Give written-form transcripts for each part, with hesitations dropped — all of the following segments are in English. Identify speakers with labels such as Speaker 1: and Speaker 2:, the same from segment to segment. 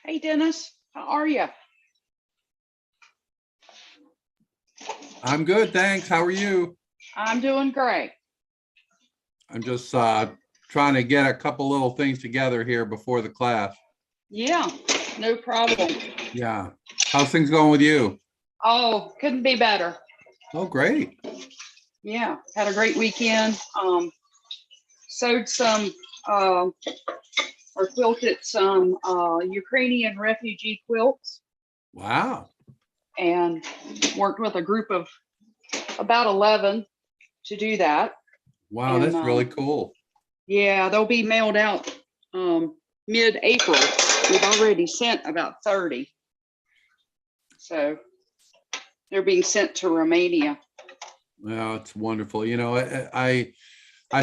Speaker 1: Hey, Dennis, how are you?
Speaker 2: I'm good, thanks. How are you?
Speaker 1: I'm doing great.
Speaker 2: I'm just trying to get a couple little things together here before the class.
Speaker 1: Yeah, no problem.
Speaker 2: Yeah. How's things going with you?
Speaker 1: Oh, couldn't be better.
Speaker 2: Oh, great.
Speaker 1: Yeah, had a great weekend. Sewed some uh, or quilted some Ukrainian refugee quilts
Speaker 2: Wow.
Speaker 1: and worked with a group of about 11 to do that.
Speaker 2: Wow,
Speaker 1: And
Speaker 2: that's really cool.
Speaker 1: yeah, they'll be mailed out mid-April. We've already sent about 30. So they're being sent to Romania.
Speaker 2: Yeah, it's wonderful. I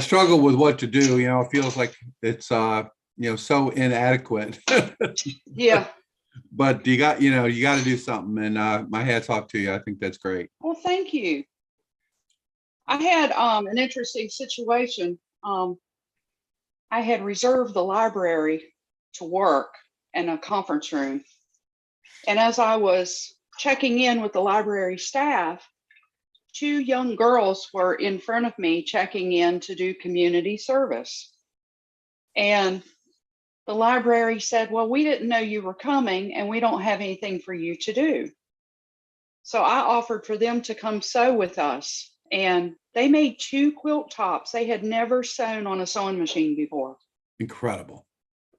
Speaker 2: struggle with what to do. It feels like it's so inadequate.
Speaker 1: Yeah.
Speaker 2: But you got to do something, and my hat's off to you. I think that's great.
Speaker 1: Well, thank you. I had an interesting situation. I had reserved the library to work in a conference room. And as I was checking in with the library staff, two young girls were in front of me checking in to do community service. And the library said, well, we didn't know you were coming and we don't have anything for you to do. So I offered for them to come sew with us. And they made two quilt tops they had never sewn on a sewing machine before.
Speaker 2: Incredible.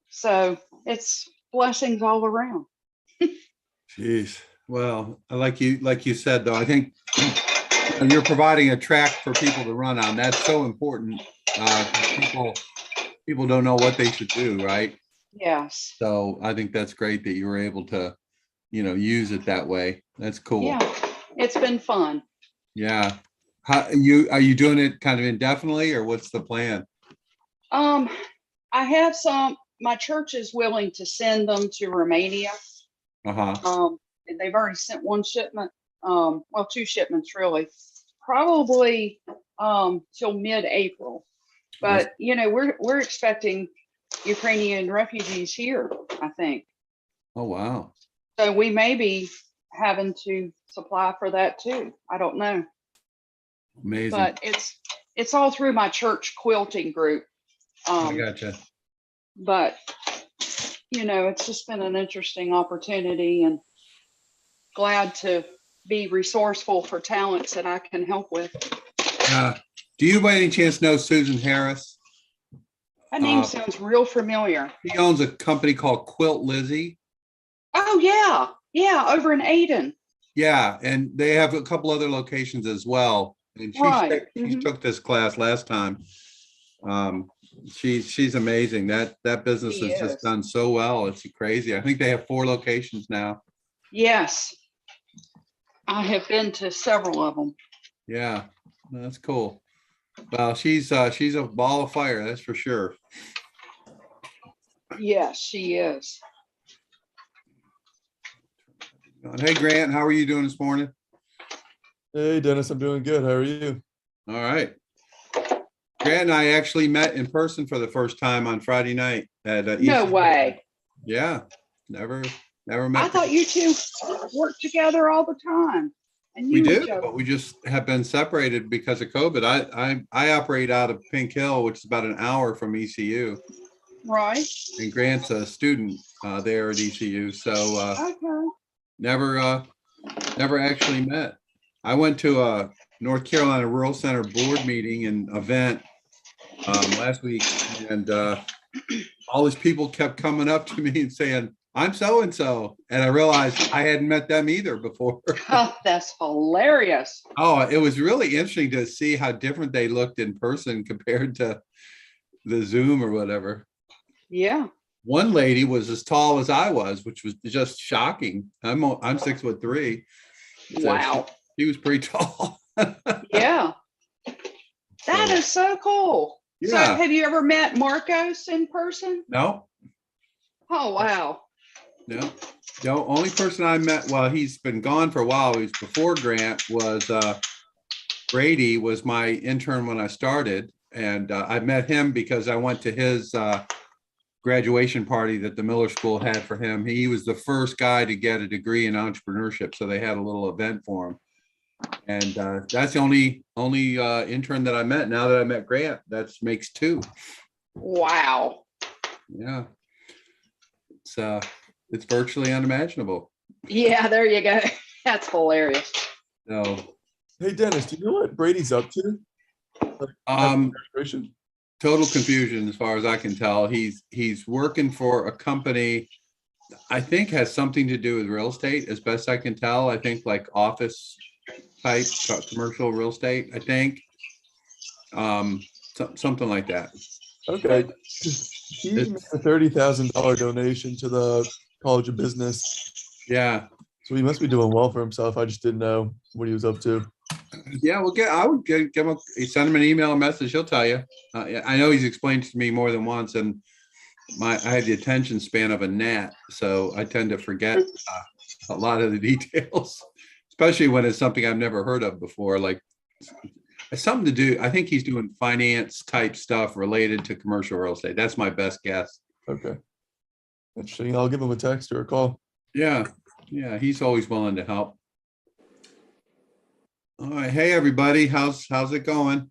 Speaker 1: So it's blessings all around.
Speaker 2: Jeez. Well, like you said, though, I think you're providing a track for people to run on. That's so important. People don't know what they should do, right?
Speaker 1: Yes.
Speaker 2: So I think that's great that you were able to, use it that way. That's cool.
Speaker 1: Yeah. It's been fun.
Speaker 2: Yeah. Are you doing it kind of indefinitely, or what's the plan?
Speaker 1: I have some, my church is willing to send them to Romania.
Speaker 2: Uh-huh.
Speaker 1: And they've already sent one shipment, well, two shipments really, probably till mid-April. But we're expecting Ukrainian refugees here, I think.
Speaker 2: Oh, wow.
Speaker 1: So we may be having to supply for that too. I don't know.
Speaker 2: Amazing.
Speaker 1: But it's all through my church quilting group.
Speaker 2: I gotcha.
Speaker 1: But it's just been an interesting opportunity, and glad to be resourceful for talents that I can help with.
Speaker 2: Do you by any chance know Susan Harris?
Speaker 1: That name sounds real familiar.
Speaker 2: She owns a company called Quilt Lizzie.
Speaker 1: Oh yeah. Yeah, over in Aden.
Speaker 2: Yeah, and they have a couple other locations as well. And she took this class last time. She's amazing. That business has just done so well. It's crazy. I think they have 4 locations now.
Speaker 1: Yes, I have been to several of them.
Speaker 2: Yeah, that's cool. Well, she's a ball of fire, that's for sure.
Speaker 1: Yes, she is.
Speaker 2: Hey, Grant, how are you doing this morning?
Speaker 3: Hey, Dennis, I'm doing good. How are you?
Speaker 2: All right. Grant and I actually met in person for the first time on Friday night at
Speaker 1: No way.
Speaker 2: Yeah, never met.
Speaker 1: I thought you two worked together all the time. And
Speaker 2: we do, but we just have been separated because of COVID. I operate out of Pink Hill, which is about an hour from ECU.
Speaker 1: Right.
Speaker 2: And Grant's a student there at ECU, so
Speaker 1: okay.
Speaker 2: Never actually met. I went to a North Carolina Rural Center board meeting and event last week, and all these people kept coming up to me and saying, I'm so-and-so. And I realized I hadn't met them either before.
Speaker 1: Oh, that's hilarious.
Speaker 2: Oh, it was really interesting to see how different they looked in person compared to the Zoom or whatever.
Speaker 1: Yeah.
Speaker 2: One lady was as tall as I was, which was just shocking. I'm 6'3". So
Speaker 1: wow.
Speaker 2: She was pretty tall.
Speaker 1: Yeah. That is so cool.
Speaker 2: Yeah.
Speaker 1: So have you ever met Marcos in person?
Speaker 2: No.
Speaker 1: Oh, wow.
Speaker 2: No. The only person I met, well, he's been gone for a while. He was before Grant, was Brady was my intern when I started. And I met him because I went to his graduation party that the Miller School had for him. He was the first guy to get a degree in entrepreneurship, so they had a little event for him. And that's the only intern that I met. Now that I met Grant, that makes 2.
Speaker 1: Wow.
Speaker 2: Yeah, it's virtually unimaginable.
Speaker 1: Yeah, there you go. That's hilarious.
Speaker 2: So,
Speaker 3: Hey, Dennis, do you know what Brady's up to? Graduation?
Speaker 2: total confusion as far as I can tell. He's working for a company, I think has something to do with real estate, as best I can tell. I think like office type commercial real estate, I think. Something like that.
Speaker 3: Okay. He made a $30,000 donation to the College of Business.
Speaker 2: Yeah.
Speaker 3: So he must be doing well for himself. I just didn't know what he was up to.
Speaker 2: Yeah, I would give him send him an email, a message. He'll tell you. I know he's explained to me more than once, and I have the attention span of a gnat, so I tend to forget a lot of the details, especially when it's something I've never heard of before. Like it's something to do. I think he's doing finance type stuff related to commercial real estate. That's my best guess.
Speaker 3: Okay. Interesting. I'll give him a text or a call.
Speaker 2: Yeah, he's always willing to help. All right, hey everybody, how's it going?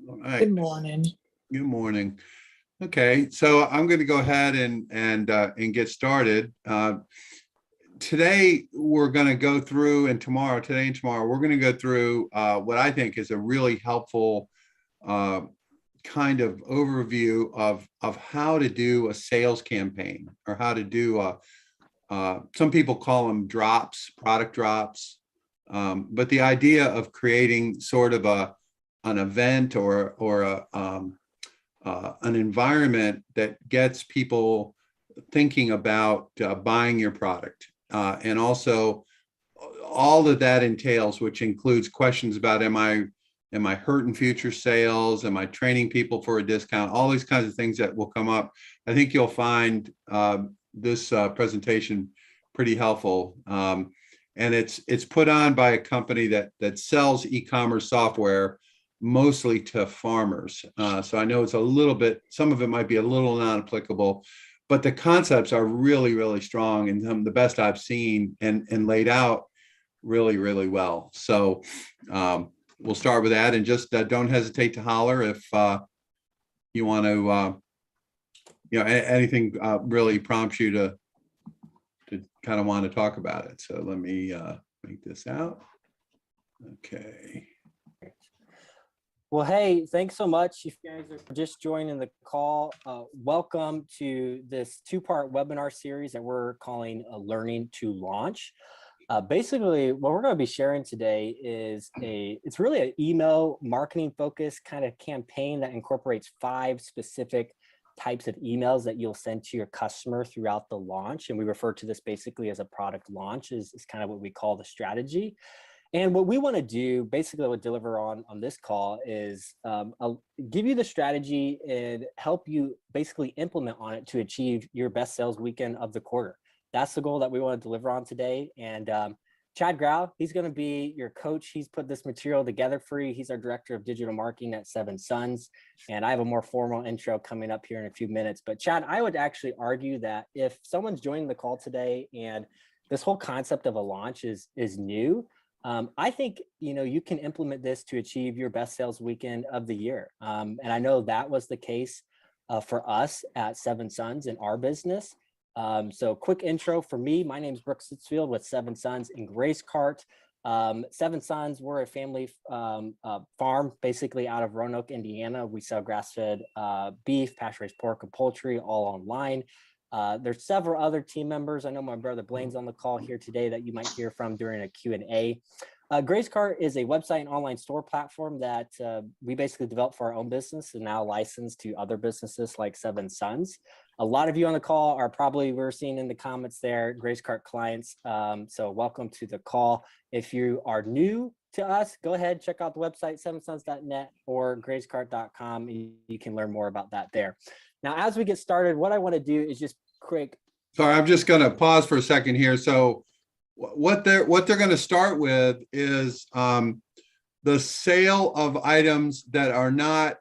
Speaker 2: All right.
Speaker 4: Good morning.
Speaker 2: Good morning. Okay, so I'm going to go ahead and get started. Today we're going to go through, and today and tomorrow we're going to go through what I think is a really helpful kind of overview of how to do a sales campaign, or how to do some people call them product drops, but the idea of creating sort of an event or an environment that gets people thinking about buying your product, and also all that entails, which includes questions about am I hurting future sales? Am I training people for a discount? All these kinds of things that will come up. I think you'll find this presentation pretty helpful, and it's put on by a company that sells e-commerce software mostly to farmers. So I know it's a little bit, some of it might be a little non-applicable, but the concepts are really, really strong, and some of the best I've seen, and laid out really, really well. So we'll start with that, and just don't hesitate to holler if you want to, anything really prompts you to kind of want to talk about it. So let me make this out. Okay.
Speaker 4: Well, hey, thanks so much. If you guys are just joining the call, welcome to this 2-part webinar series that we're calling Learning to Launch. Basically, what we're going to be sharing today is it's really an email marketing focused kind of campaign that incorporates 5 specific types of emails that you'll send to your customer throughout the launch. And we refer to this basically as a product launch is kind of what we call the strategy. And what we want to do, basically what deliver on this call is I'll give you the strategy and help you basically implement on it to achieve your best sales weekend of the quarter. That's the goal that we want to deliver on today. And Chad Grau, he's going to be your coach. He's put this material together for you. He's our director of digital marketing at Seven Sons. And I have a more formal intro coming up here in a few minutes. But Chad, I would actually argue that if someone's joining the call today and this whole concept of a launch is new, I think, you can implement this to achieve your best sales weekend of the year. And I know that was the case for us at Seven Sons in our business. So quick intro for me, my name is Brooks Sitzfield with Seven Sons in Grace Cart. Seven Sons, we're a family farm basically out of Roanoke, Indiana. We sell grass-fed beef, pasture-raised pork, and poultry all online. There's several other team members. I know my brother Blaine's on the call here today that you might hear from during a Q&A. Grace Cart is a website and online store platform that we basically developed for our own business and now licensed to other businesses like Seven Sons. A lot of you on the call are probably, we're seeing in the comments there, Grace Cart clients. So welcome to the call. If you are new to us, go ahead, check out the website, sevensons.net or gracecart.com. You can learn more about that there. Now, as we get started, what I want to do is just quick.
Speaker 2: Sorry, I'm just going to pause for a second here. So what they're going to start with is the sale of items that are not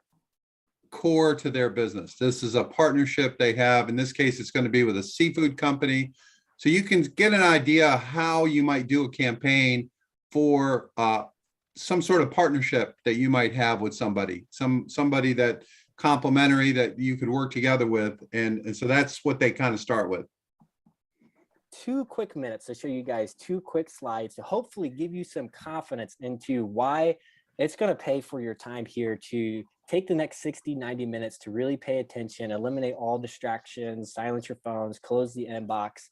Speaker 2: core to their business. This is a partnership they have. In this case, it's going to be with a seafood company. So you can get an idea how you might do a campaign for some sort of partnership that you might have with somebody, somebody that complementary that you could work together with. And so that's what they kind of start with.
Speaker 4: 2 quick minutes to show you guys 2 quick slides to hopefully give you some confidence into why it's going to pay for your time here to take the next 60, 90 minutes to really pay attention, eliminate all distractions, silence your phones, close the inbox.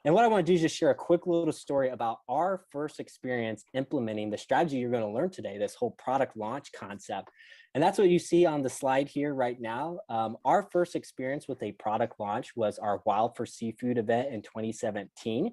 Speaker 4: And what I want to do is just share a quick little story about our first experience implementing the strategy you're going to learn today, this whole product launch concept. And that's what you see on the slide here right now. Our first experience with a product launch was our Wild for Seafood event in 2017.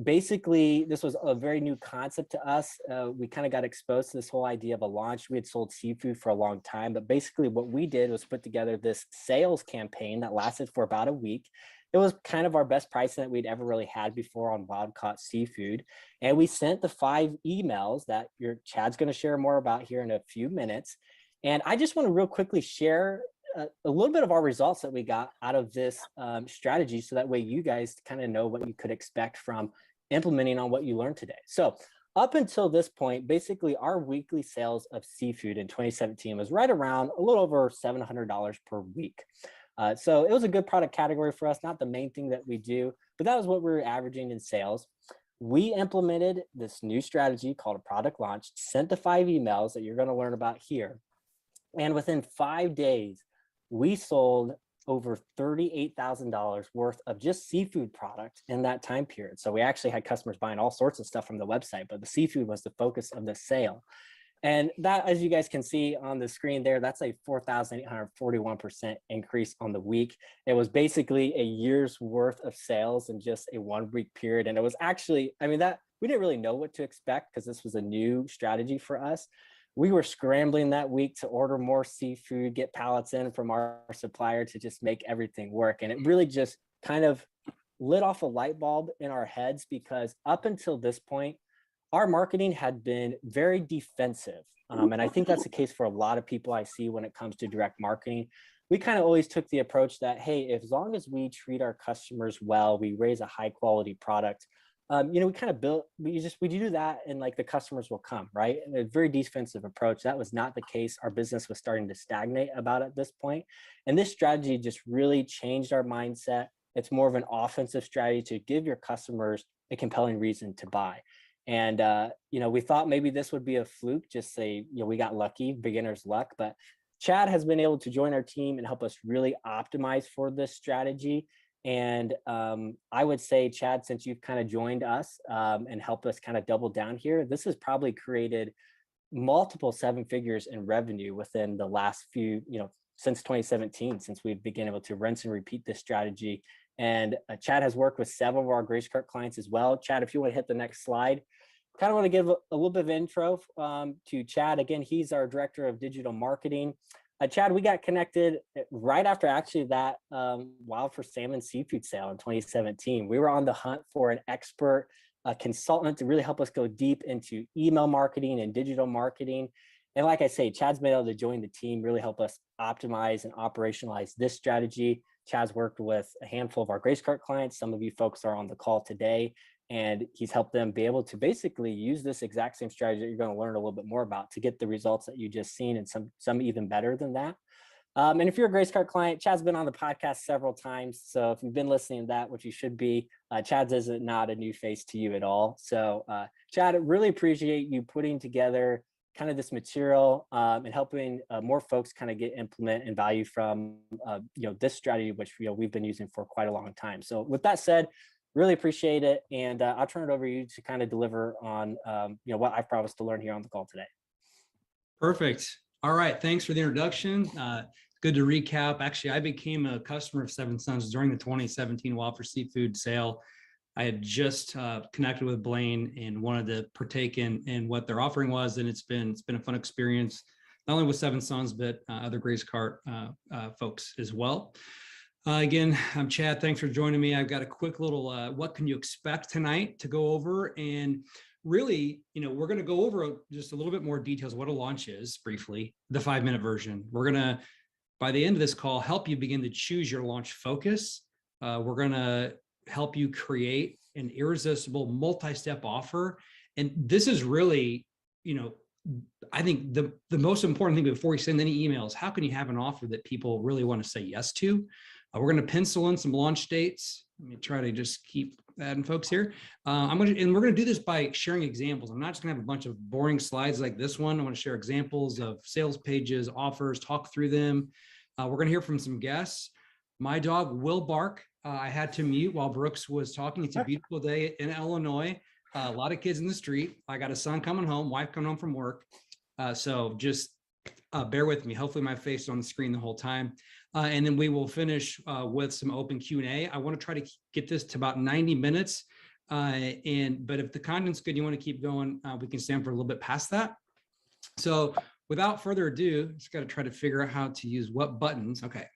Speaker 4: Basically, this was a very new concept to us. We kind of got exposed to this whole idea of a launch. We had sold seafood for a long time, but basically what we did was put together this sales campaign that lasted for about a week. It was kind of our best pricing that we'd ever really had before on wild caught seafood. And we sent the 5 emails that Chad's going to share more about here in a few minutes. And I just want to real quickly share a little bit of our results that we got out of this strategy, so that way you guys kind of know what you could expect from implementing on what you learned today. So up until this point, basically our weekly sales of seafood in 2017 was right around a little over $700 per week. So it was a good product category for us, not the main thing that we do, but that was what we were averaging in sales. We implemented this new strategy called a product launch, sent the 5 emails that you're going to learn about here. And within 5 days, we sold over $38,000 worth of just seafood product in that time period. So we actually had customers buying all sorts of stuff from the website, but the seafood was the focus of the sale. And that, as you guys can see on the screen there, that's a 4,841% increase on the week. It was basically a year's worth of sales in just a 1-week period. And it was actually, I mean, that we didn't really know what to expect because this was a new strategy for us. We were scrambling that week to order more seafood, get pallets in from our supplier to just make everything work. And it really just kind of lit off a light bulb in our heads, because up until this point, our marketing had been very defensive. And I think that's the case for a lot of people I see when it comes to direct marketing. We kind of always took the approach that, hey, as long as we treat our customers well, we raise a high quality product, we kind of we do that, and like the customers will come, right? And a very defensive approach. That was not the case. Our business was starting to stagnate about at this point. And this strategy just really changed our mindset. It's more of an offensive strategy to give your customers a compelling reason to buy. And, we thought maybe this would be a fluke, just say, we got lucky, beginner's luck, but Chad has been able to join our team and help us really optimize for this strategy. And I would say, Chad, since you've kind of joined us and helped us kind of double down here, this has probably created multiple 7 figures in revenue within the last few, since 2017, since we've been able to rinse and repeat this strategy. And Chad has worked with several of our Grace Cart clients as well. Chad, if you want to hit the next slide, kind of want to give a little bit of intro to Chad. Again, he's our director of digital marketing. Chad, we got connected right after actually that Wild for Salmon seafood sale in 2017. We were on the hunt for an expert consultant to really help us go deep into email marketing and digital marketing. And like I say, Chad's been able to join the team, really help us optimize and operationalize this strategy. Chad's worked with a handful of our Grace Cart clients. Some of you folks are on the call today, and he's helped them be able to basically use this exact same strategy that you're going to learn a little bit more about to get the results that you just seen, and some even better than that. And if you're a Grace Cart client, Chad's been on the podcast several times. So if you've been listening to that, which you should be, Chad's is not a new face to you at all. So Chad, I really appreciate you putting together kind of this material and helping more folks kind of implement and value from this strategy, which we've been using for quite a long time. So with that said, really appreciate it, and I'll turn it over to you to kind of deliver on what I've promised to learn here on the call today.
Speaker 5: Perfect. All right, thanks for the introduction. Good to recap. Actually, I became a customer of Seven Sons during the 2017 Wild for Seafood sale. I had just connected with Blaine and wanted to partake in what their offering was, and it's been a fun experience, not only with Seven Sons, but other Grace Cart folks as well. Again, I'm Chad. Thanks for joining me. I've got a quick little what can you expect tonight to go over, and really, we're going to go over just a little bit more details of what a launch is briefly, the 5-minute version. We're going to by the end of this call, help you begin to choose your launch focus. We're going to help you create an irresistible multi-step offer. And this is really, I think the most important thing before you send any emails, how can you have an offer that people really want to say yes to? We're going to pencil in some launch dates. Let me try to just keep adding folks here. And we're going to do this by sharing examples. I'm not just going to have a bunch of boring slides like this one. I want to share examples of sales pages, offers, talk through them. We're going to hear from some guests. My dog will bark. I had to mute while Brooks was talking. It's a beautiful day in Illinois. A lot of kids in the street. I got a son coming home, wife coming home from work. So just bear with me. Hopefully my face is on the screen the whole time. And then we will finish with some open Q&A. I want to try to get this to about 90 minutes. But if the content's good, you want to keep going, we can stand for a little bit past that. So without further ado, just got to try to figure out how to use what buttons. Okay.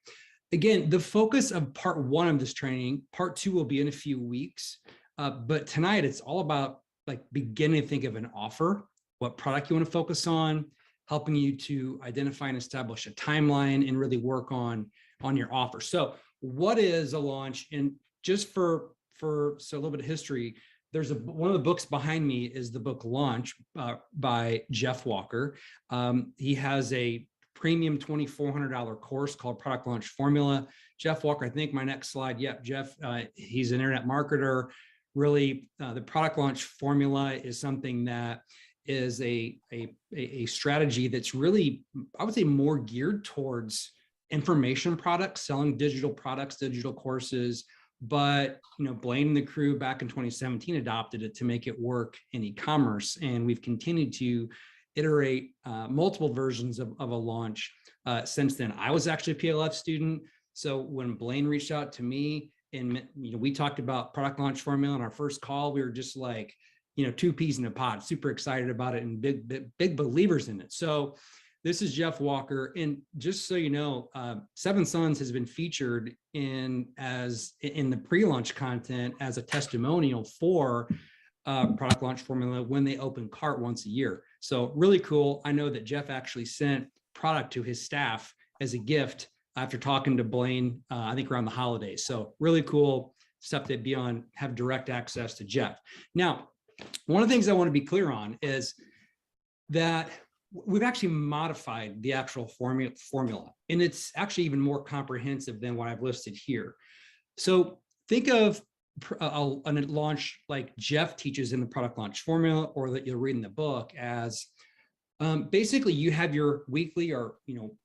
Speaker 5: Again, the focus of part 1 of this training, part 2 will be in a few weeks. But tonight it's all about like beginning to think of an offer, what product you want to focus on, helping you to identify and establish a timeline and really work on your offer. So what is a launch? And just so a little bit of history, there's one of the books behind me is the book Launch by Jeff Walker. He has a premium $2,400 course called Product Launch Formula. Jeff Walker, I think my next slide. Yep, Jeff, he's an internet marketer. Really, the Product Launch Formula is something that is a strategy that's really, I would say, more geared towards information products, selling digital products, digital courses. But Blaine and the crew back in 2017 adopted it to make it work in e-commerce, and we've continued to iterate multiple versions of a launch since then. I was actually a PLF student, so when Blaine reached out to me and we talked about Product Launch Formula on our first call, we were just like, two peas in a pod, super excited about it and big believers in it. So this is Jeff Walker. And just so you know, Seven Sons has been featured in the pre-launch content as a testimonial for Product Launch Formula when they open cart once a year. So really cool. I know that Jeff actually sent product to his staff as a gift after talking to Blaine, I think around the holidays. So really cool stuff that have direct access to Jeff. Now, one of the things I want to be clear on is that we've actually modified the actual formula, and it's actually even more comprehensive than what I've listed here. So think of a launch like Jeff teaches in the Product Launch Formula, or that you'll read in the book, as basically you have your weekly or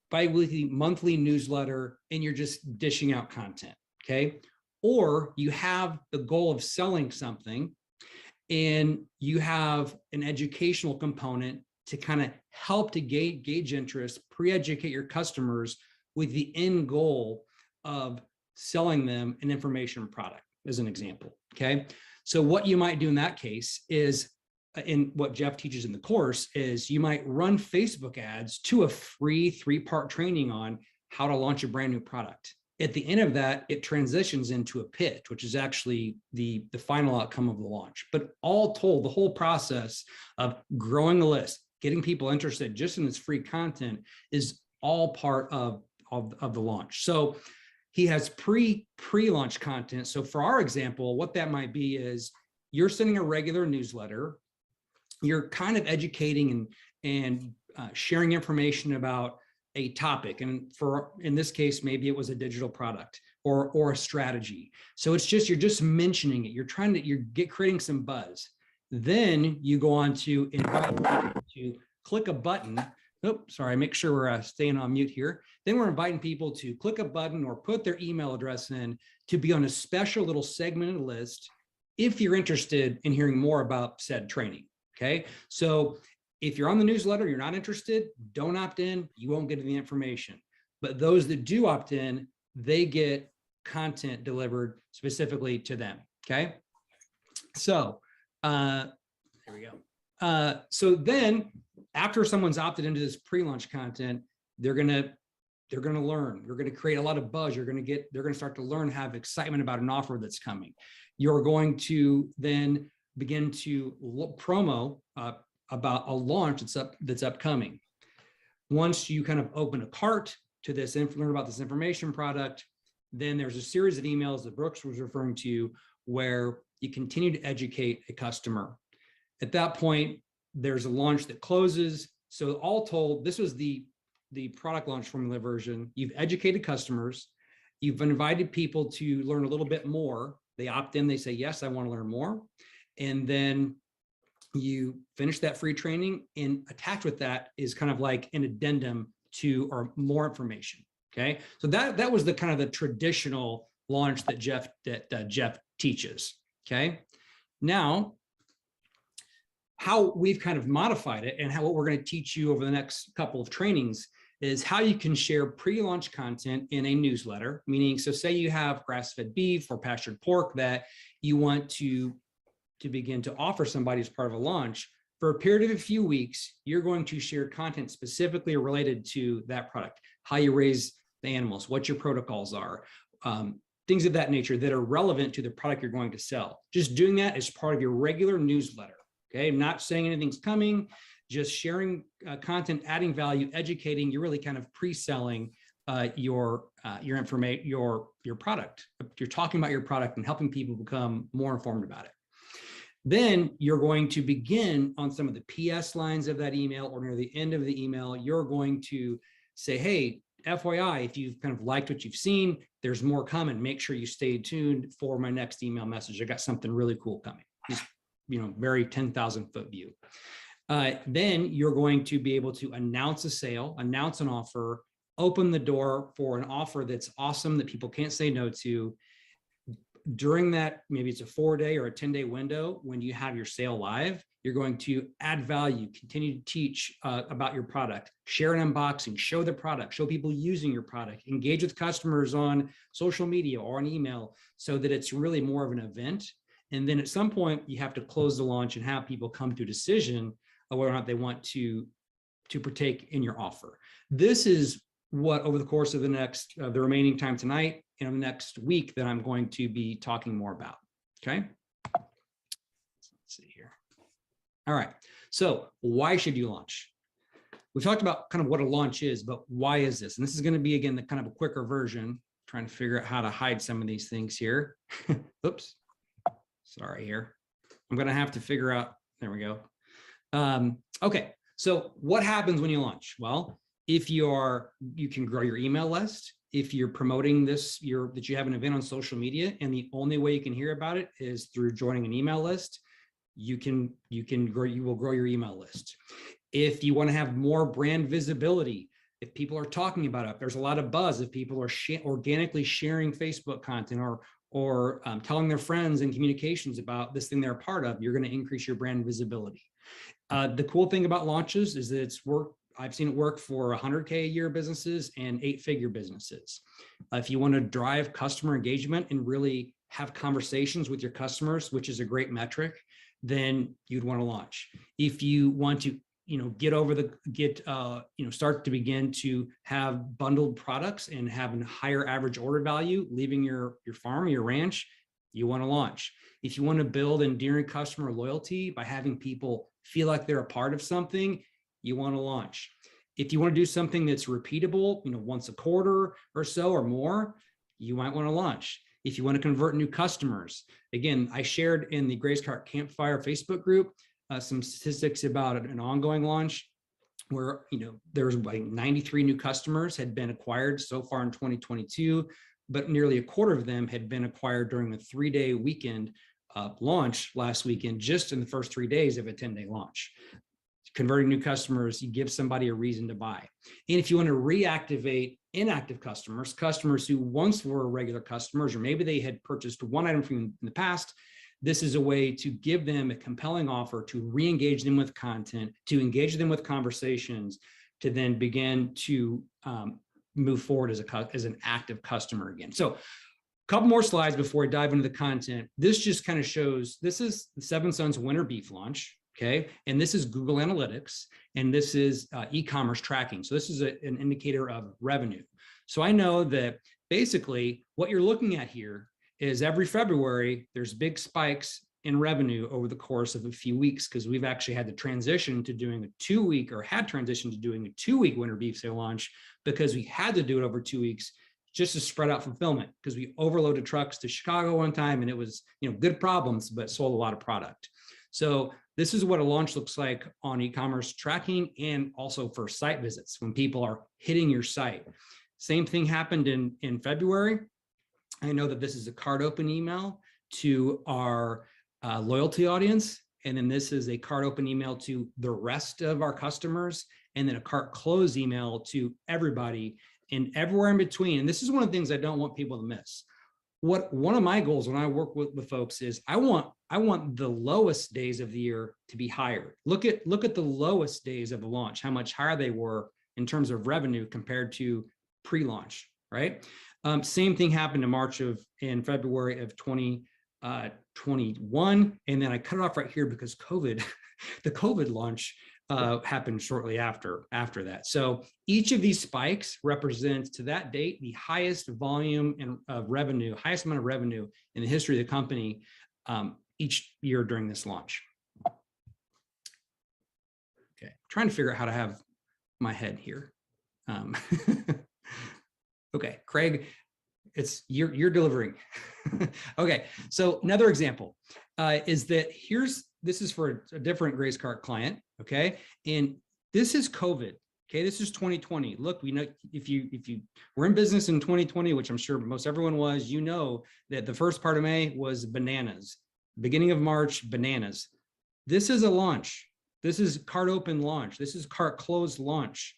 Speaker 5: bi-weekly, monthly newsletter, and you're just dishing out content, okay? Or you have the goal of selling something, and you have an educational component to kind of help to gauge interest, pre-educate your customers with the end goal of selling them an information product, as an example, okay? So what you might do in that case is, in what Jeff teaches in the course, is you might run Facebook ads to a free 3-part training on how to launch a brand new product. At the end of that, it transitions into a pitch, which is actually the final outcome of the launch. But all told, the whole process of growing a list, getting people interested just in this free content is all part of the launch. So he has pre-launch content. So for our example, what that might be is you're sending a regular newsletter, you're kind of educating and sharing information about a topic. And in this case, maybe it was a digital product or a strategy. So you're just mentioning it. You're creating some buzz. Then you go on to invite people to click a button. Oops, sorry, make sure we're staying on mute here. Then we're inviting people to click a button or put their email address in to be on a special little segmented list if you're interested in hearing more about said training, okay? So if you're on the newsletter, you're not interested, don't opt in, you won't get the information. But those that do opt in, they get content delivered specifically to them, okay? So there we go. So then after someone's opted into this pre-launch content, they're gonna learn. You're gonna create a lot of buzz. They're gonna start to learn, have excitement about an offer that's coming. You're going to then begin to promo about a launch that's upcoming. Once you kind of open a cart, to this, learn about this information product. Then there's a series of emails that Brooks was referring to where you continue to educate a customer. At that point, there's a launch that closes. So all told, this was the product launch formula version. You've educated customers. You've invited people to learn a little bit more. They opt in, they say, yes, I want to learn more. And then you finish that free training, and attached with that is kind of like an addendum to or more information. Okay. So that was the kind of the traditional launch that Jeff teaches. Okay. Now, how we've kind of modified it and what we're going to teach you over the next couple of trainings is how you can share pre-launch content in a newsletter, meaning, so say you have grass-fed beef or pastured pork that you want to begin to offer somebody as part of a launch. For a period of a few weeks, you're going to share content specifically related to that product, how you raise the animals, what your protocols are, things of that nature that are relevant to the product you're going to sell. Just doing that as part of your regular newsletter. Okay, not saying anything's coming, just sharing content, adding value, educating. You're really kind of pre-selling your information, your product. You're talking about your product and helping people become more informed about it. Then you're going to begin on some of the PS lines of that email, or near the end of the email, you're going to say, hey, FYI, if you've kind of liked what you've seen, there's more coming. Make sure you stay tuned for my next email message. I got something really cool coming. Very 10,000 foot view. Then you're going to be able to announce a sale, announce an offer, open the door for an offer that's awesome that people can't say no to. During that, maybe it's a 4-day or a 10-day window when you have your sale live, you're going to add value, continue to teach about your product, share an unboxing, show the product, show people using your product, engage with customers on social media or on email so that it's really more of an event. And then at some point, you have to close the launch and have people come to a decision of whether or not they want to partake in your offer. This is what, over the course of the remaining time tonight and the next week, that I'm going to be talking more about. Okay. Let's see here. All right. So why should you launch? We've talked about kind of what a launch is, but why is this? And this is going to be, again, the kind of a quicker version, trying to figure out how to hide some of these things here. Oops. Sorry here. I'm going to have to figure out, there we go. Okay. So what happens when you launch? Well, if you can grow your email list. If you're promoting this, that you have an event on social media, and the only way you can hear about it is through joining an email list, you will grow your email list. If you want to have more brand visibility, if people are talking about it, if there's a lot of buzz, if people are organically sharing Facebook content or telling their friends and communications about this thing they're a part of, you're going to increase your brand visibility. The cool thing about launches is that I've seen it work for 100K a year businesses and 8-figure businesses. If you want to drive customer engagement and really have conversations with your customers, which is a great metric, then you'd want to launch. If you want to, start to begin to have bundled products and have a higher average order value, leaving your farm, your ranch, you want to launch. If you want to build endearing customer loyalty by having people feel like they're a part of something, you want to launch. If you want to do something that's repeatable, once a quarter or so or more, you might want to launch. If you want to convert new customers, again, I shared in the Grace Cart Campfire Facebook group some statistics about an ongoing launch where there's like 93 new customers had been acquired so far in 2022, but nearly a quarter of them had been acquired during the 3-day weekend launch last weekend, just in the first 3 days of a 10-day launch. Converting new customers, you give somebody a reason to buy. And if you want to reactivate inactive customers who once were regular customers, or maybe they had purchased one item from you in the past, this is a way to give them a compelling offer to re-engage them with content, to engage them with conversations, to then begin to move forward as an active customer again. So a couple more slides before I dive into the content. This just kind of shows, this is the Seven Sons winter beef launch. Okay. And this is Google Analytics, and this is e-commerce tracking. So this is an indicator of revenue. So I know that basically what you're looking at here is every February, there's big spikes in revenue over the course of a few weeks, because we've actually had to transition to doing a 2-week, or had transitioned to doing a 2-week winter beef sale launch, because we had to do it over 2 weeks just to spread out fulfillment, because we overloaded trucks to Chicago one time, and it was, good problems, but sold a lot of product. So this is what a launch looks like on e-commerce tracking, and also for site visits when people are hitting your site. Same thing happened in February. I know that this is a cart open email to our loyalty audience. And then this is a cart open email to the rest of our customers, and then a cart close email to everybody and everywhere in between. And this is one of the things I don't want people to miss. One of my goals when I work with folks is I want the lowest days of the year to be higher. Look at the lowest days of the launch, how much higher they were in terms of revenue compared to pre-launch, right? Same thing happened in February of 2021. And then I cut it off right here because the COVID launch happened shortly after that. So each of these spikes represents, to that date, the highest volume of revenue, highest amount of revenue in the history of the company each year during this launch. Okay, trying to figure out how to have my head here. Okay, Craig, you're delivering. Okay, so another example is that this is for a different GraceCart client, okay? And this is COVID, okay? This is 2020. Look, we know if you were in business in 2020, which I'm sure most everyone was, you know that the first part of May was bananas. Beginning of March, bananas. This is a launch. This is cart open launch. This is cart closed launch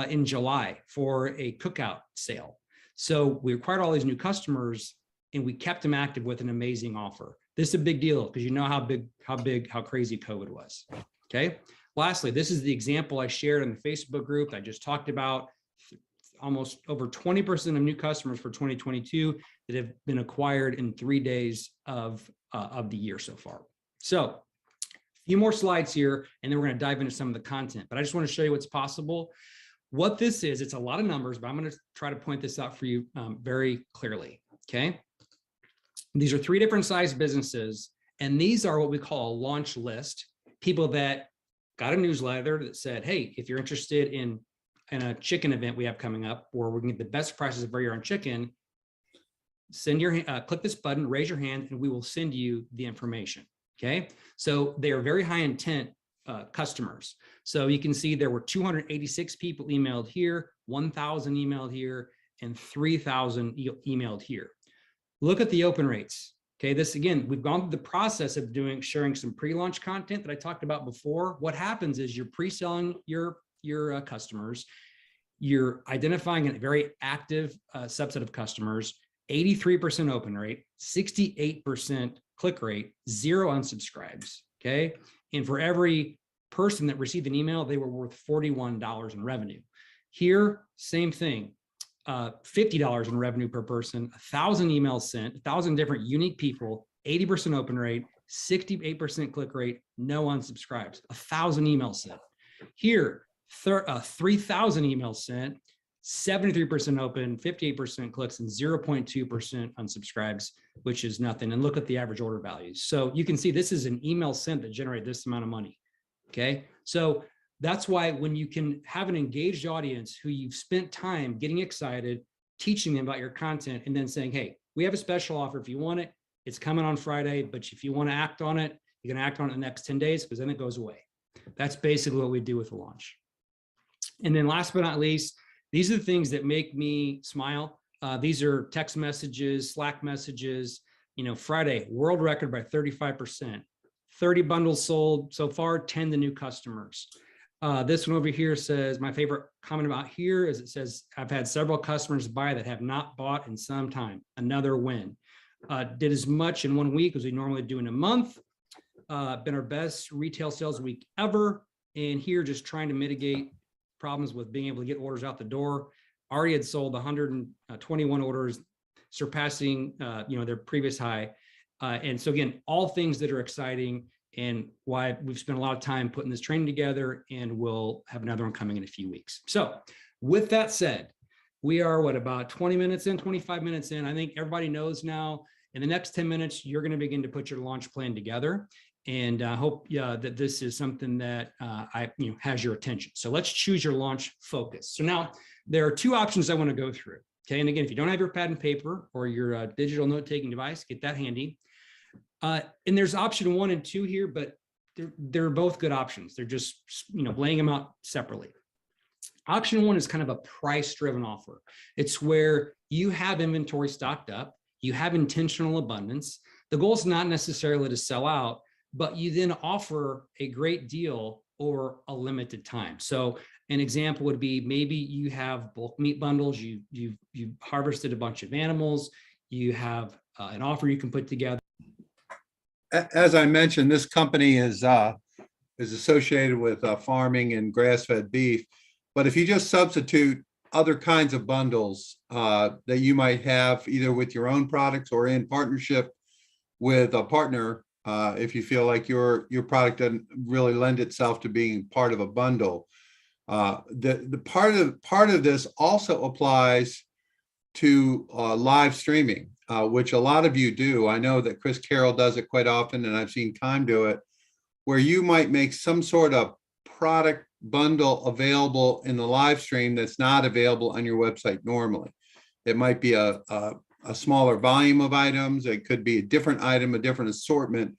Speaker 5: in July for a cookout sale. So we acquired all these new customers and we kept them active with an amazing offer. This is a big deal because you know how crazy COVID was. Okay. Lastly, this is the example I shared in the Facebook group that I just talked about. Almost over 20% of new customers for 2022 that have been acquired in 3 days of the year so far. So a few more slides here, and then we're going to dive into some of the content, but I just want to show you what's possible. What this is, it's a lot of numbers, but I'm going to try to point this out for you very clearly. Okay. These are 3 different size businesses, and these are what we call a launch list. People that got a newsletter that said, hey, if you're interested in a chicken event we have coming up, where we're going to get the best prices of year on chicken, click this button, raise your hand, and we will send you the information. Okay. So they are very high intent customers. So you can see there were 286 people emailed here, 1,000 emailed here, and 3,000 emailed here. Look at the open rates. Okay, this again, we've gone through the process of sharing some pre-launch content that I talked about before. What happens is you're pre-selling your customers, you're identifying a very active subset of customers, 83% open rate, 68% click rate, 0 unsubscribes. Okay, and for every person that received an email, they were worth $41 in revenue. Here, same thing. $50 in revenue per person, 1,000 emails sent, 1,000 different unique people, 80% open rate, 68% click rate, no unsubscribes, 1,000 emails sent. Here, 3,000 emails sent, 73% open, 58% clicks, and 0.2% unsubscribes, which is nothing. And look at the average order values. So you can see this is an email sent that generated this amount of money. Okay, so that's why when you can have an engaged audience who you've spent time getting excited, teaching them about your content, and then saying, hey, we have a special offer if you want it. It's coming on Friday, but if you want to act on it, you can act on it in the next 10 days because then it goes away. That's basically what we do with the launch. And then last but not least, these are the things that make me smile. These are text messages, Slack messages. Friday, world record by 35%. 30 bundles sold so far, 10 to new customers. This one over here says, my favorite comment about here is it says, I've had several customers buy that have not bought in some time. Another win. Did as much in 1 week as we normally do in a month. Been our best retail sales week ever. And here, just trying to mitigate problems with being able to get orders out the door. Already had sold 121 orders, surpassing their previous high. And so again, all things that are exciting and why we've spent a lot of time putting this training together, and we'll have another one coming in a few weeks. So with that said, we are about 20 minutes in, 25 minutes in. I think everybody knows now In the next 10 minutes, you're going to begin to put your launch plan together. And I hope that this is something that has your attention. So let's choose your launch focus. So now there are two options I want to go through. Okay. And again, if you don't have your pad and paper or your digital note-taking device, get that handy. And there's option 1 and 2 here, but they're both good options. They're just, laying them out separately. Option 1 is kind of a price-driven offer. It's where you have inventory stocked up, you have intentional abundance. The goal is not necessarily to sell out, but you then offer a great deal over a limited time. So an example would be maybe you have bulk meat bundles, you've harvested a bunch of animals, you have an offer you can put together.
Speaker 2: As I mentioned, this company is associated with farming and grass-fed beef. But if you just substitute other kinds of bundles that you might have either with your own products or in partnership with a partner, if you feel like your product doesn't really lend itself to being part of a bundle, the part of this also applies to live streaming, which a lot of you do. I know that Chris Carroll does it quite often, and I've seen Time do it, where you might make some sort of product bundle available in the live stream that's not available on your website normally. It might be a smaller volume of items. It could be a different item, a different assortment.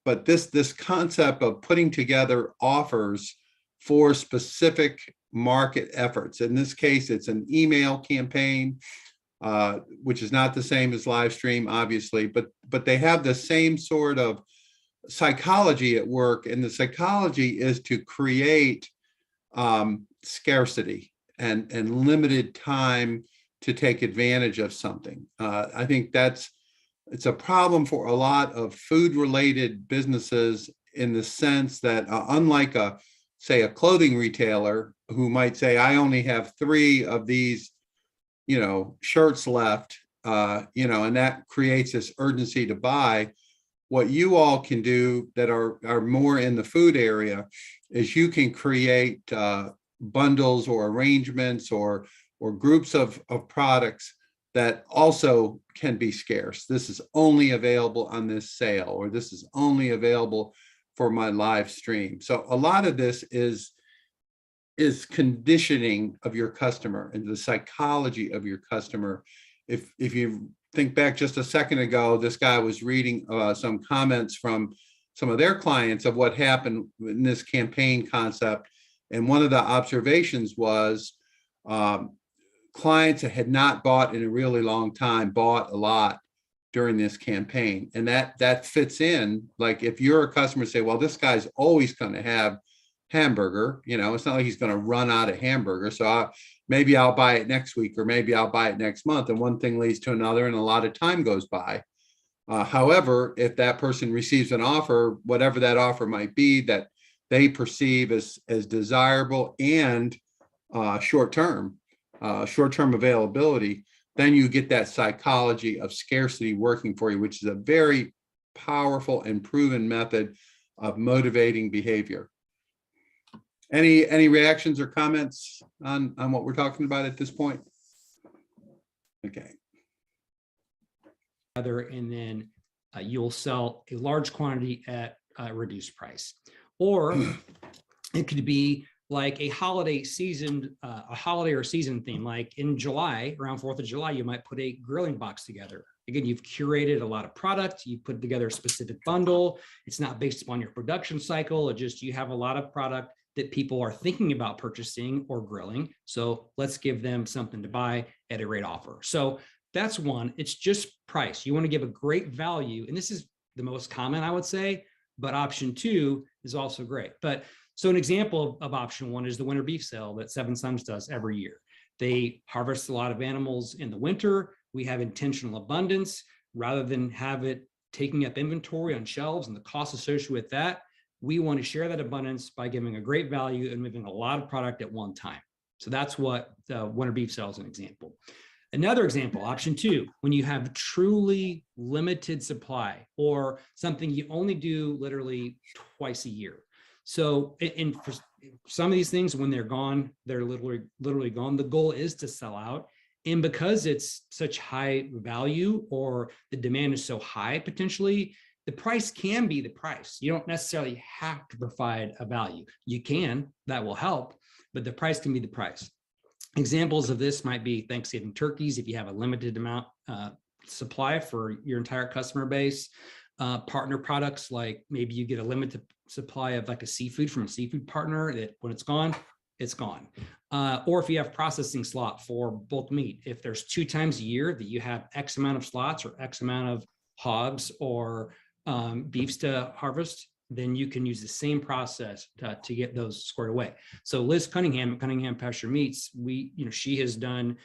Speaker 2: But this concept of putting together offers for specific market efforts. In this case, it's an email campaign, which is not the same as live stream, obviously, but they have the same sort of psychology at work. And the psychology is to create scarcity and limited time to take advantage of something. I think it's a problem for a lot of food related businesses in the sense that unlike say a clothing retailer who might say, I only have 3 of these, shirts left, and that creates this urgency to buy. What you all can do that are more in the food area is you can create bundles or arrangements or groups of products that also can be scarce. This is only available on this sale, or this is only available for my live stream. So a lot of this is conditioning of your customer and the psychology of your customer. If you think back just a second ago, this guy was reading some comments from some of their clients of what happened in this campaign concept. And one of the observations was clients that had not bought in a really long time bought a lot during this campaign. And that fits in. Like if you're a customer, say, well, this guy's always going to have hamburger, it's not like he's going to run out of hamburger. So maybe I'll buy it next week, or maybe I'll buy it next month. And one thing leads to another, and a lot of time goes by. However, if that person receives an offer, whatever that offer might be that they perceive as desirable and short-term availability, then you get that psychology of scarcity working for you, which is a very powerful and proven method of motivating behavior. Any reactions or comments on what we're talking about at this point? Okay.
Speaker 5: And then you'll sell a large quantity at a reduced price. Or it could be like a holiday or season theme. Like in July, around 4th of July, you might put a grilling box together. Again, you've curated a lot of product, you put together a specific bundle. It's not based upon your production cycle. You have a lot of product that people are thinking about purchasing or grilling. So let's give them something to buy at a great offer. So that's one. It's just price. You want to give a great value. And this is the most common, I would say, but option 2 is also great. But so an example of option 1 is the winter beef sale that Seven Sons does every year. They harvest a lot of animals in the winter. We have intentional abundance. Rather than have it taking up inventory on shelves and the cost associated with that, we want to share that abundance by giving a great value and moving a lot of product at one time. So that's what the winter beef sale is an example. Another example, option 2, when you have truly limited supply or something you only do literally twice a year. So for some of these things, when they're gone, they're literally gone. The goal is to sell out. And because it's such high value, or the demand is so high, potentially, the price can be the price. You don't necessarily have to provide a value. You can, that will help, but the price can be the price. Examples of this might be Thanksgiving turkeys, if you have a limited amount supply for your entire customer base. Partner products, like maybe you get a limited supply of like a seafood from a seafood partner that when it's gone, it's gone. Or if you have processing slot for bulk meat, if there's 2 times a year that you have X amount of slots or X amount of hogs or beefs to harvest, then you can use the same process to get those squared away. So Liz Cunningham at Cunningham Pasture Meats, she has done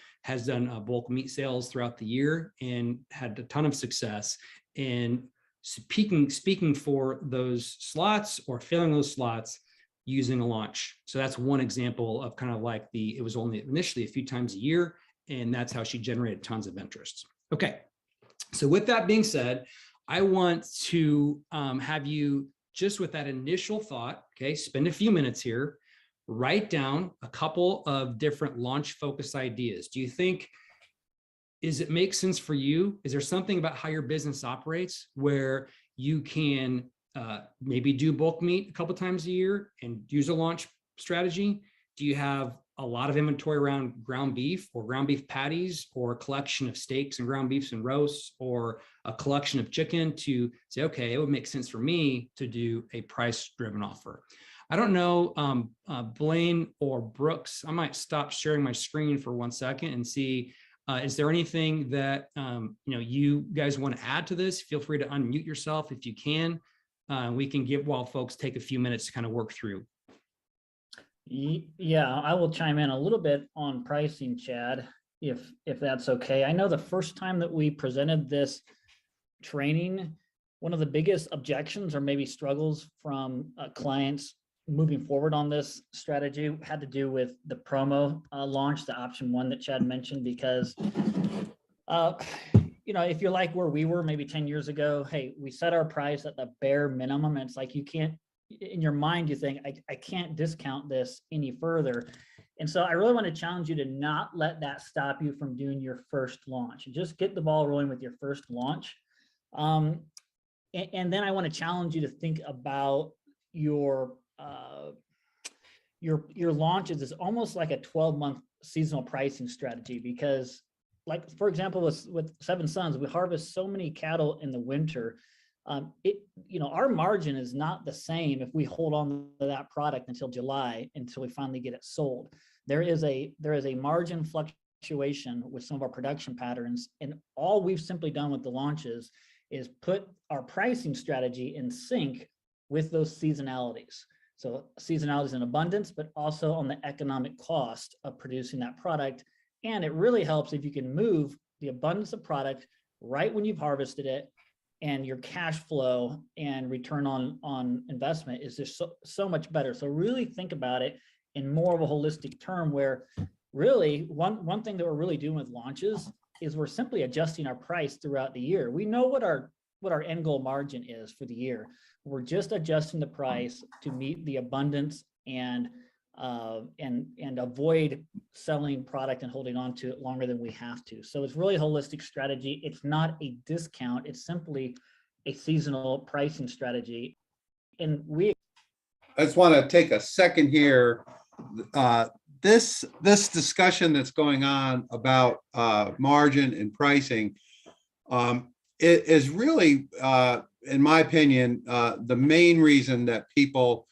Speaker 5: bulk meat sales throughout the year and had a ton of success in speaking for those slots or filling those slots using a launch. So that's one example of kind of like it was only initially a few times a year, and that's how she generated tons of interest. Okay, so with that being said, I want to have you, just with that initial thought, okay, spend a few minutes here, write down a couple of different launch focus ideas. Do you think, does it make sense for you? Is there something about how your business operates where you can maybe do bulk meat a couple times a year and use a launch strategy? Do you have a lot of inventory around ground beef or ground beef patties, or a collection of steaks and ground beefs and roasts, or a collection of chicken to say, okay, it would make sense for me to do a price-driven offer? I don't know, Blaine or Brooks, I might stop sharing my screen for 1 second and see, is there anything that you guys want to add to this? Feel free to unmute yourself if you can. We can give while folks take a few minutes to kind of work through.
Speaker 6: Yeah, I will chime in a little bit on pricing, Chad, if that's okay. I know the first time that we presented this training, one of the biggest objections or maybe struggles from clients moving forward on this strategy had to do with the promo launch, the option 1 that Chad mentioned, because if you're like where we were maybe 10 years ago, hey, we set our price at the bare minimum, and it's like, you can't, in your mind, you think, I can't discount this any further. And so I really want to challenge you to not let that stop you from doing your first launch. Just get the ball rolling with your first launch. And then I want to challenge you to think about your launches as almost like a 12-month seasonal pricing strategy, because, like, for example, with Seven Sons, we harvest so many cattle in the winter. Our margin is not the same if we hold on to that product until July, until we finally get it sold. There is a margin fluctuation with some of our production patterns, and all we've simply done with the launches is put our pricing strategy in sync with those seasonalities. So seasonalities in abundance, but also on the economic cost of producing that product. And it really helps if you can move the abundance of product right when you've harvested it, and your cash flow and return on investment is just so much better. So really think about it in more of a holistic term, where really one thing that we're really doing with launches is we're simply adjusting our price throughout the year. We know what our end goal margin is for the year. We're just adjusting the price to meet the abundance and avoid selling product and holding on to it longer than we have to. So it's really a holistic strategy. It's not a discount. It's simply a seasonal pricing strategy. And
Speaker 2: I just want to take a second here. This discussion that's going on about margin and pricing, it is really, in my opinion, the main reason that people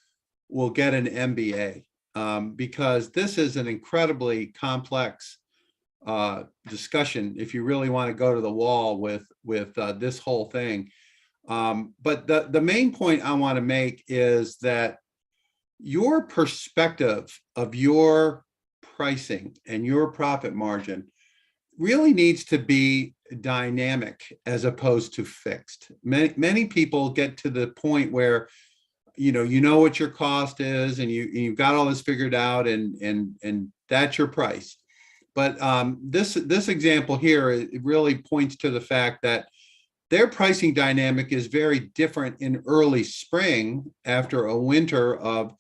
Speaker 2: will get an MBA. Because this is an incredibly complex discussion if you really want to go to the wall with this whole thing. But the main point I want to make is that your perspective of your pricing and your profit margin really needs to be dynamic as opposed to fixed. Many people get to the point where you know what your cost is, and you've got all this figured out, and that's your price. But this example here, it really points to the fact that their pricing dynamic is very different in early spring after a winter of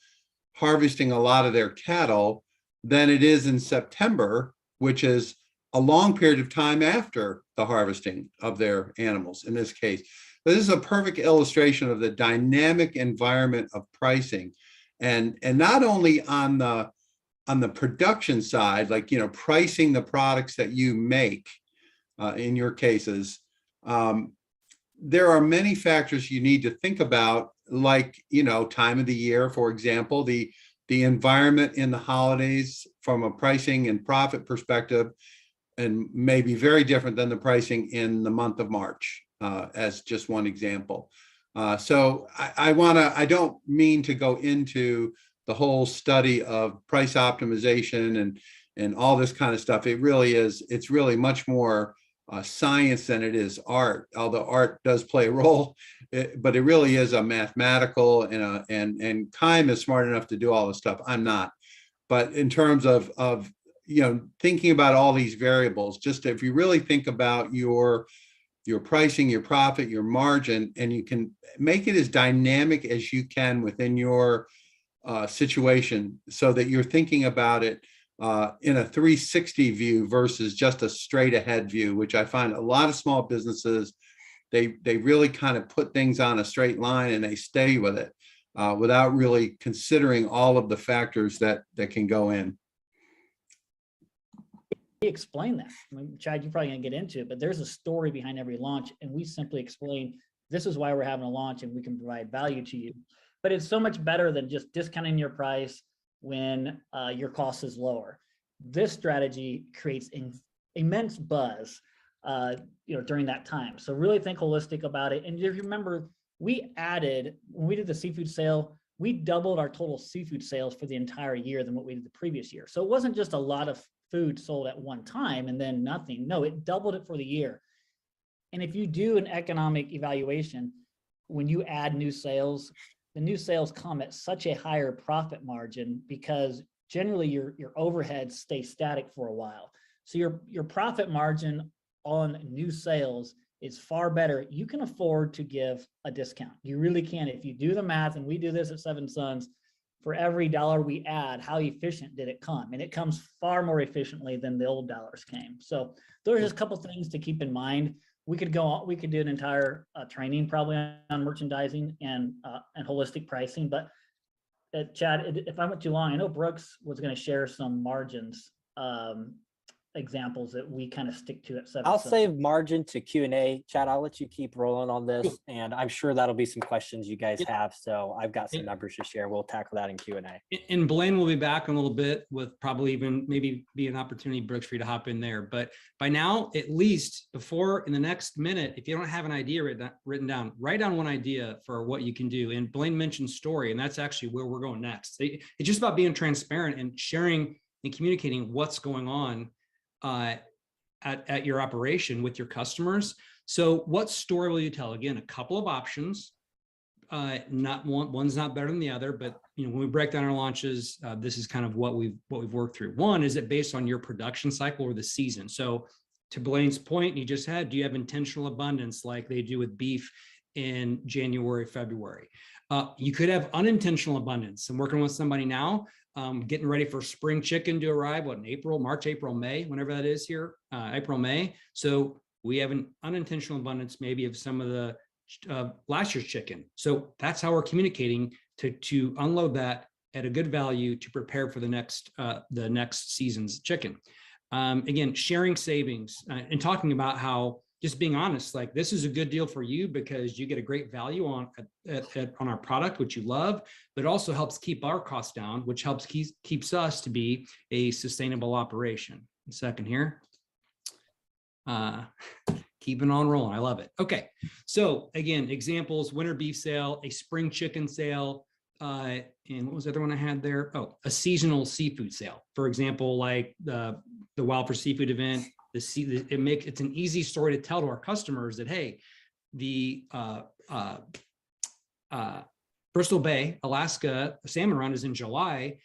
Speaker 2: harvesting a lot of their cattle than it is in September, which is a long period of time after the harvesting of their animals in this case. This is a perfect illustration of the dynamic environment of pricing. And not only on the production side, like, pricing the products that you make, in your cases, there are many factors you need to think about, like, time of the year, for example, the environment in the holidays from a pricing and profit perspective, and may be very different than the pricing in the month of March, as just one example. So I don't mean to go into the whole study of price optimization and all this kind of stuff. It's really much more science than it is art, although art does play a role, but it really is a mathematical and Keim is smart enough to do all this stuff. I'm not. But in terms of thinking about all these variables, just if you really think about your pricing, your profit, your margin, and you can make it as dynamic as you can within your situation, so that you're thinking about it in a 360 view versus just a straight ahead view, which I find a lot of small businesses, they really kind of put things on a straight line and they stay with it without really considering all of the factors that can go in.
Speaker 6: Explain that. I mean, Chad, you're probably gonna get into it, but there's a story behind every launch, and we simply explain this is why we're having a launch and we can provide value to you. But it's so much better than just discounting your price when your cost is lower. This strategy creates immense buzz, during that time. So really think holistic about it. And if you remember, when we did the seafood sale, we doubled our total seafood sales for the entire year than what we did the previous year. So it wasn't just a lot of food sold at one time and then nothing. No, it doubled it for the year. And if you do an economic evaluation, when you add new sales, the new sales come at such a higher profit margin because generally your overheads stay static for a while. So your profit margin on new sales is far better. You can afford to give a discount. You really can. If you do the math, and we do this at Seven Sons, for every dollar we add, how efficient did it come? And it comes far more efficiently than the old dollars came. So there's just a couple things to keep in mind. We could do an entire training probably on merchandising and holistic pricing. But Chad, if I went too long, I know Brooks was going to share some margins examples that we kind of stick to at Seven
Speaker 4: I'll
Speaker 6: Sons.
Speaker 4: save margin to Q&A. Chad, I'll let you keep rolling on this, and I'm sure that'll be some questions you guys have. So I've got some numbers to share. We'll tackle that in Q&A.
Speaker 5: And Blaine will be back in a little bit with probably even maybe be an opportunity, Brooks, for you to hop in there. But by now, at least in the next minute, if you don't have an idea written down, write down one idea for what you can do. And Blaine mentioned story, and that's actually where we're going next. It's just about being transparent and sharing and communicating what's going on at your operation with your customers. So what story will you tell? Again, a couple of options. Not one's not better than the other, but when we break down our launches, this is kind of what we've worked through. One, is it based on your production cycle or the season? So to Blaine's point, he just had, do you have intentional abundance like they do with beef in January, February? You could have unintentional abundance. I'm working with somebody now, getting ready for spring chicken to arrive, March, April, May, whenever that is here, April, May. So we have an unintentional abundance maybe of some of the last year's chicken. So that's how we're communicating to unload that at a good value to prepare for the next season's chicken. Again, sharing savings and talking about how, just being honest, like this is a good deal for you because you get a great value on our product, which you love, but also helps keep our costs down, which keeps us to be a sustainable operation. A second here. Keeping on rolling. I love it. Okay. So again, examples: winter beef sale, a spring chicken sale, and what was the other one I had there? Oh, a seasonal seafood sale. For example, like the Wild for Seafood event. It's an easy story to tell to our customers that, hey, the Bristol Bay, Alaska salmon run is in July.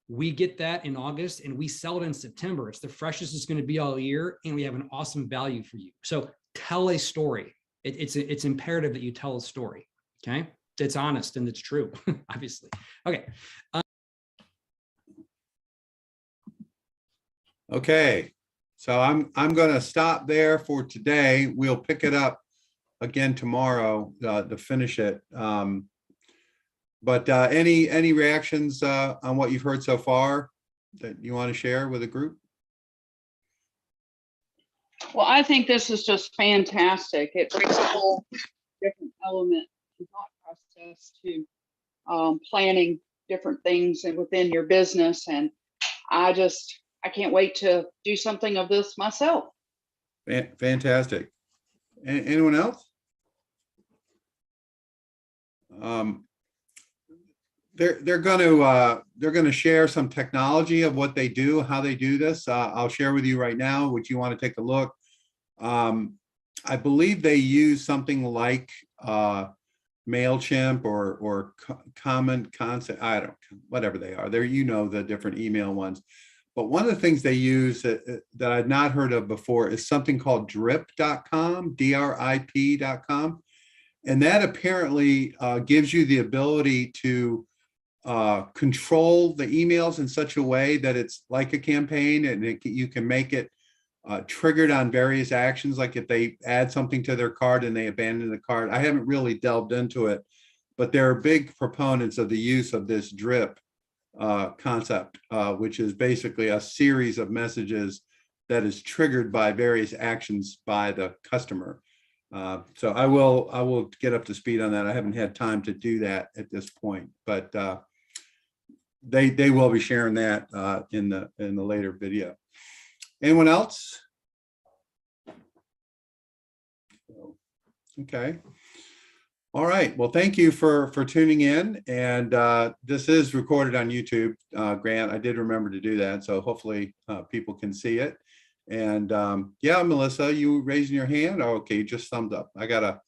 Speaker 5: We get that in August and we sell it in September. It's the freshest it's going to be all year, and we have an awesome value for you. So tell a story. It's imperative that you tell a story. Okay, it's honest and it's true, obviously. Okay.
Speaker 2: Okay. So I'm going to stop there for today. We'll pick it up again tomorrow to finish it. But any reactions on what you've heard so far that you want to share with the group?
Speaker 1: Well, I think this is just fantastic. It brings a whole different element and thought process to planning different things and within your business. And I can't wait to do something of this myself.
Speaker 2: Fantastic. Anyone else? They're going to share some technology of what they do, how they do this. I'll share with you right now, which you want to take a look. I believe they use something like MailChimp or Common Concept. I don't, whatever they are. They're, the different email ones. But one of the things they use that I've not heard of before is something called drip.com, DRIP.com. And that apparently gives you the ability to control the emails in such a way that it's like a campaign, and you can make it triggered on various actions. Like if they add something to their cart and they abandon the cart. I haven't really delved into it, but they're big proponents of the use of this drip concept, which is basically a series of messages that is triggered by various actions by the customer. So I will get up to speed on that. I haven't had time to do that at this point, but they will be sharing that in the later video. Anyone else? Okay. All right. Well, thank you for tuning in. And this is recorded on YouTube, Grant. I did remember to do that. So hopefully people can see it. And yeah, Melissa, you raising your hand? Oh, okay, just thumbs up. I gotta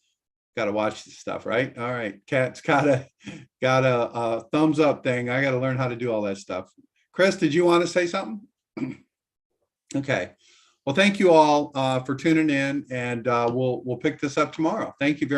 Speaker 2: watch this stuff, right? All right, Kat's got a thumbs up thing. I gotta learn how to do all that stuff. Chris, did you want to say something? Okay. Well, thank you all for tuning in, and we'll pick this up tomorrow. Thank you very much.